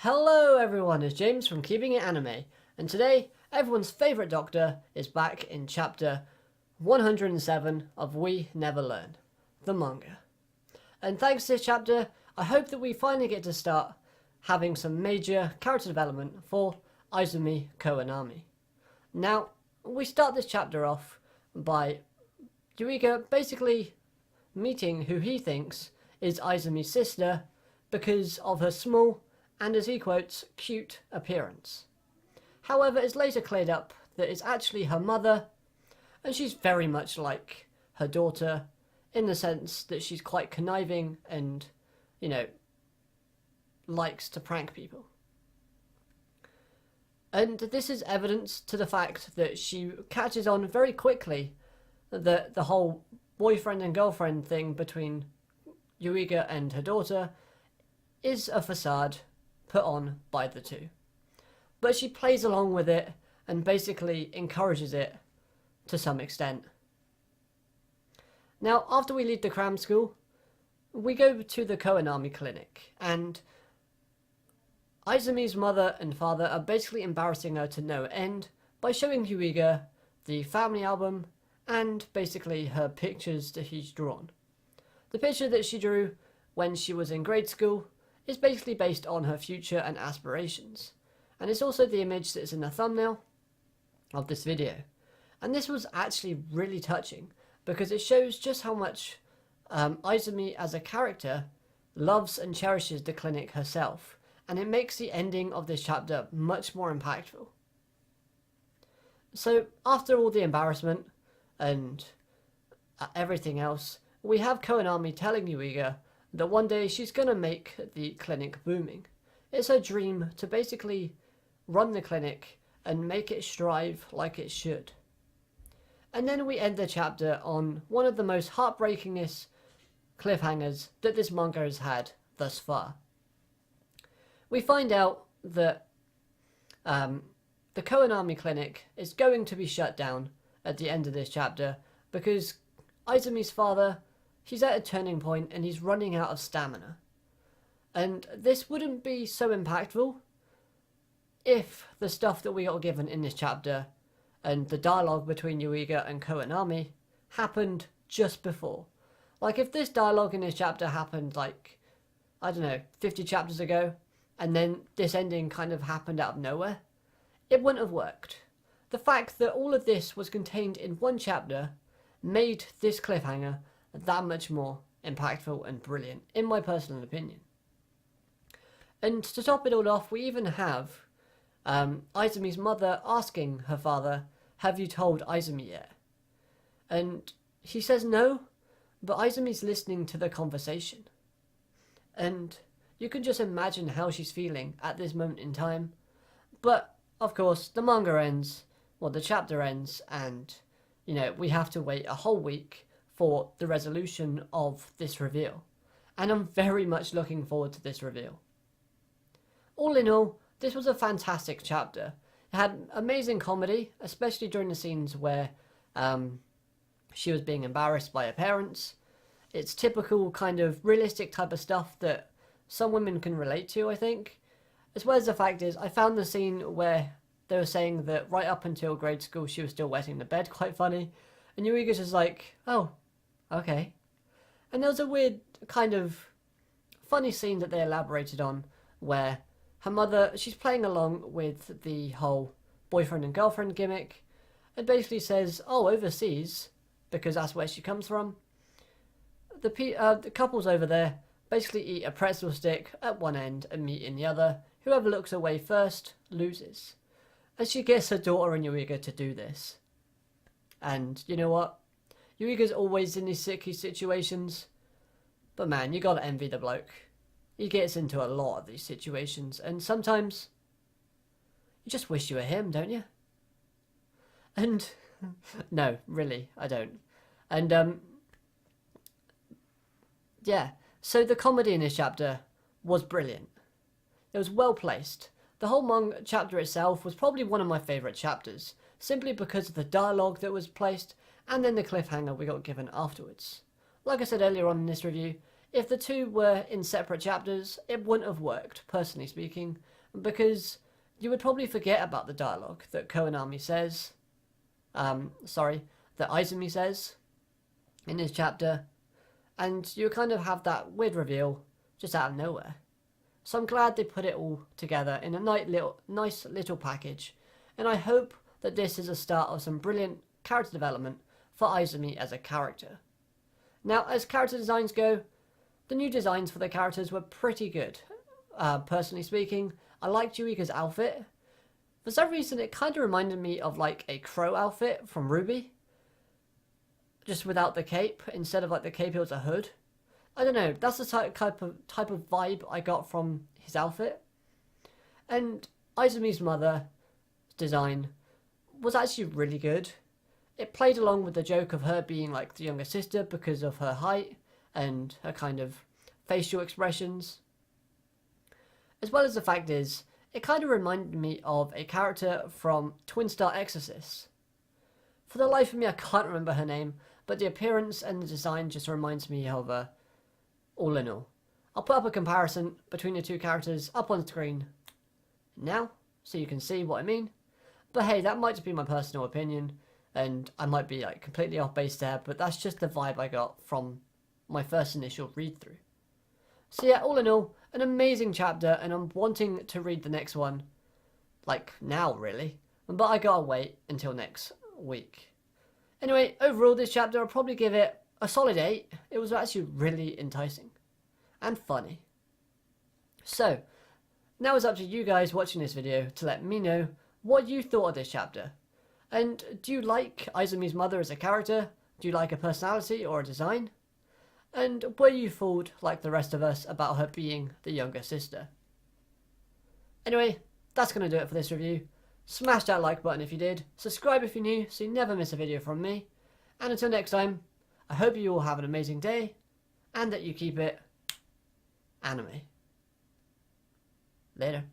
Hello everyone, it's James from Keeping It Anime, and today everyone's favourite doctor is back in chapter 107 of We Never Learn, the manga. And thanks to this chapter, I hope that we finally get to start having some major character development for Asumi Koenami. Now, we start this chapter off by Yuiga basically meeting who he thinks is Izumi's sister because of her small and, as he quotes, cute appearance. However, it's later cleared up that it's actually her mother, and she's very much like her daughter in the sense that she's quite conniving and, likes to prank people. And this is evidence to the fact that she catches on very quickly that the whole boyfriend and girlfriend thing between Yuiga and her daughter is a facade put on by the two. But she plays along with it and basically encourages it to some extent. Now, after we leave the cram school, we go to the Koenami clinic, and Izumi's mother and father are basically embarrassing her to no end by showing Yuiga the family album and basically her pictures that he's drawn. The picture that she drew when she was in grade school is basically based on her future and aspirations, and it's also the image that's in the thumbnail of this video. And this was actually really touching because it shows just how much Izumi as a character loves and cherishes the clinic herself, and it makes the ending of this chapter much more impactful. So after all the embarrassment and everything else, we have Koenami telling Yuiga that one day she's going to make the clinic booming. It's her dream to basically run the clinic and make it strive like it should. And then we end the chapter on one of the most heartbreakingest cliffhangers that this manga has had thus far. We find out that the Koenami clinic is going to be shut down at the end of this chapter because Izumi's father, he's at a turning point and he's running out of stamina. And this wouldn't be so impactful if the stuff that we got given in this chapter and the dialogue between Yuiga and Koenami happened just before. Like if this dialogue in this chapter happened 50 chapters ago, and then this ending kind of happened out of nowhere, it wouldn't have worked. The fact that all of this was contained in one chapter made this cliffhanger that much more impactful and brilliant, in my personal opinion. And to top it all off, we even have Izumi's mother asking her father, "Have you told Izumi yet?" And he says no, but Izumi's listening to the conversation. And you can just imagine how she's feeling at this moment in time. But, of course, the manga ends, the chapter ends, and, we have to wait a whole week for the resolution of this reveal. And I'm very much looking forward to this reveal. All in all, this was a fantastic chapter. It had amazing comedy, especially during the scenes where she was being embarrassed by her parents. It's typical kind of realistic type of stuff that some women can relate to, I think. As well as the fact is, I found the scene where they were saying that right up until grade school she was still wetting the bed quite funny. And Yuiga's just like, oh, okay. And there was a weird kind of funny scene that they elaborated on where her mother, she's playing along with the whole boyfriend and girlfriend gimmick and basically says, oh, overseas, because that's where she comes from, the couples over there basically eat a pretzel stick at one end and meat in the other. Whoever looks away first loses. And she gets her daughter and Yuiga to do this. And you know what? Yuiga's always in these sicky situations. But man, you gotta envy the bloke. He gets into a lot of these situations. And sometimes you just wish you were him, don't you? And no, really, I don't. And yeah. So the comedy in this chapter was brilliant. It was well placed. The whole manga chapter itself was probably one of my favourite chapters, simply because of the dialogue that was placed and then the cliffhanger we got given afterwards. Like I said earlier on in this review, If the two were in separate chapters, it wouldn't have worked, personally speaking, because you would probably forget about the dialogue that Koinami says, that Izumi says in his chapter, and you kind of have that weird reveal just out of nowhere. So I'm glad they put it all together in a nice little package, and I hope that this is a start of some brilliant character development for Izumi as a character. Now, as character designs go, the new designs for the characters were pretty good. Personally speaking, I liked Yuika's outfit. For some reason, it kind of reminded me of like a crow outfit from Ruby, just without the cape. Instead of like the cape, it was a hood. I don't know, that's the type of vibe I got from his outfit. And Izumi's mother's design was actually really good. It played along with the joke of her being like the younger sister because of her height and her kind of facial expressions. As well as the fact is, it kind of reminded me of a character from Twin Star Exorcist. For the life of me, I can't remember her name, but the appearance and the design just reminds me of her. All in all, I'll put up a comparison between the two characters up on screen now, so you can see what I mean. But hey, that might just be my personal opinion, and I might be like completely off base there, but that's just the vibe I got from my first initial read through. So yeah, all in all, an amazing chapter, and I'm wanting to read the next one, like now really, but I gotta wait until next week. Anyway, overall this chapter I'll probably give it a solid 8. It was actually really enticing and funny. So, now it's up to you guys watching this video to let me know what you thought of this chapter. And do you like Izumi's mother as a character? Do you like her personality or design? And were you fooled like the rest of us about her being the younger sister? Anyway, that's going to do it for this review. Smash that like button if you did, subscribe if you're new so you never miss a video from me, and until next time, I hope you all have an amazing day, and that you keep it anime. Later.